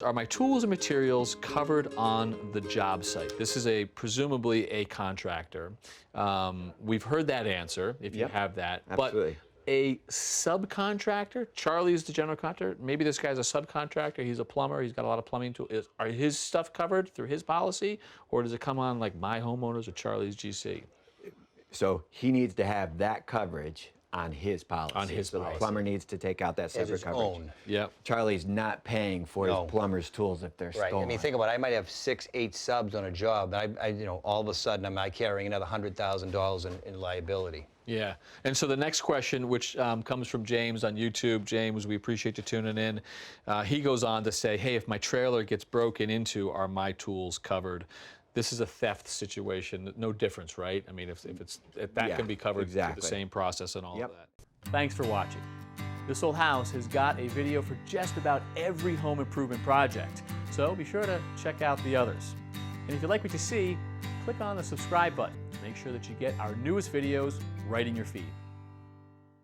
Are my tools and materials covered on the job site? This is presumably a contractor. We've heard that answer, if you have that. Absolutely. But a subcontractor, Charlie's the general contractor, maybe this guy's a subcontractor, he's a plumber, he's got a lot of plumbing tools. Are his stuff covered through his policy, or does it come on like My Homeowners or Charlie's GC? So he needs to have that coverage on his policy. On his so policy. The plumber needs to take out that separate his coverage. own. Yep. Charlie's not paying for No. his plumber's tools if they're Right. stolen. I mean, think about it. I might have 6, 8 subs on a job, and all of a sudden, I'm carrying another $100,000 in liability. Yeah, and so the next question, which comes from James on YouTube. James, we appreciate you tuning in. He goes on to say, hey, if my trailer gets broken into, are my tools covered? This is a theft situation, no difference, right? I mean, if that can be covered through the same process and all of that. Thanks for watching. This Old House has got a video for just about every home improvement project, so be sure to check out the others. And if you like what you see, click on the subscribe button to make sure that you get our newest videos right in your feed.